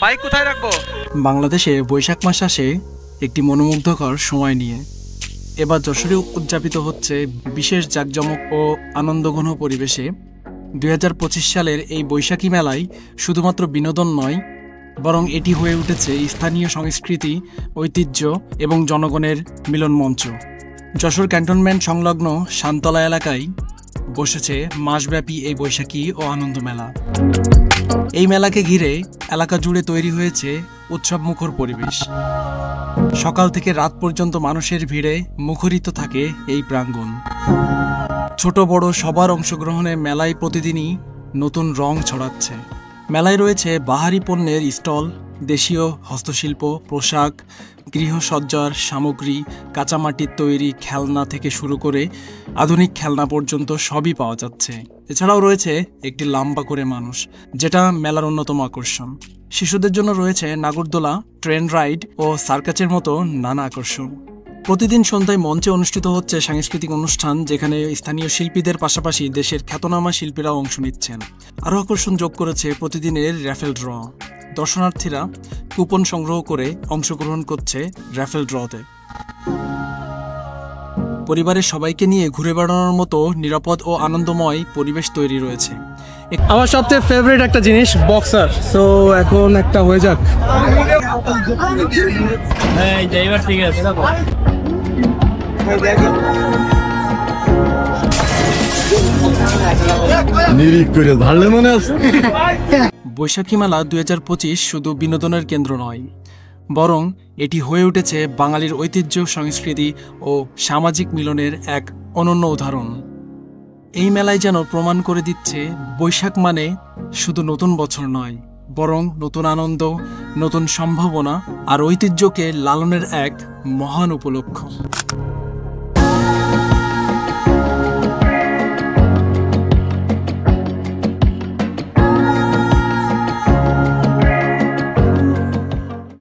Bike কোথায় রাখবো? বাংলাদেশে বৈশাখ মাস আসে একটি মনোমুগ্ধকর সময় নিয়ে। এবার যশোরে উদযাপিত হচ্ছে বিশেষ জাঁকজমক ও আনন্দঘন পরিবেশে 2025 সালের এই বৈশাখী মেলায় শুধুমাত্র বিনোদন নয়, বরং এটি হয়ে উঠেছে স্থানীয় সংস্কৃতি, ঐতিহ্য এবং জনগণের মিলন মঞ্চ। যশোর ক্যান্টনমেন্ট সংলগ্ন শান্তলা এলাকায় বসেছে মাসব্যাপী এই বৈশাখী ও আনন্দ মেলা। এই মেলাকে ঘিরে এলাকা জুড়ে তৈরি হয়েছে উৎসবমুখর পরিবেশ। সকাল থেকে রাত পর্যন্ত মানুষের ভিড়ে মুখরিত থাকে এই প্রাঙ্গণ। ছোট বড় সবার অংশগ্রহণে মেলায় প্রতিদিনই নতুন রং ছড়াচ্ছে। মেলায় রয়েছে বাহারি পণ্যের স্টল, দেশীয় হস্তশিল্প, পোশাক, গৃহসজ্জার সামগ্রী, কাঁচামাটির তৈরি খেলনা থেকে শুরু করে আধুনিক খেলনা পর্যন্ত সবই পাওয়া যাচ্ছে। এছাড়াও রয়েছে একটি লম্বা করে মানুষ, যেটা মেলার অন্যতম আকর্ষণ। শিশুদের জন্য রয়েছে নাগরদোলা, ট্রেন রাইড ও সার্কাসের মতো নানা আকর্ষণ। প্রতিদিন সন্ধ্যায় মঞ্চে অনুষ্ঠিত হচ্ছে সাংস্কৃতিক অনুষ্ঠান, যেখানে স্থানীয় শিল্পীদের পাশাপাশি দেশের খ্যাতনামা শিল্পীরাও অংশ নিচ্ছেন। আরও আকর্ষণ যোগ করেছে প্রতিদিনের র্যাফেল ড্র। দর্শনার্থীরা কুপন সংগ্রহ করে অংশগ্রহণ করছে র্যাফেল ড্রতে। পরিবারের সবাইকে নিয়ে ঘুরে বেড়ানোর মতো নিরাপদ ও আনন্দময় পরিবেশ তৈরি রয়েছে। আমার সবচেয়ে ফেভারিট একটা জিনিস বক্সার। সো এখন একটা হয়ে যাক। ঠিক আছে। বৈশাখী মেলা 2025 শুধু বিনোদনের কেন্দ্র নয়, বরং এটি হয়ে উঠেছে বাঙালির ঐতিহ্য, সংস্কৃতি ও সামাজিক মিলনের এক অনন্য উদাহরণ। এই মেলায় যেন প্রমাণ করে দিচ্ছে বৈশাখ মানে শুধু নতুন বছর নয়, বরং নতুন আনন্দ, নতুন সম্ভাবনা আর ঐতিহ্যকে লালনের এক মহান উপলক্ষ।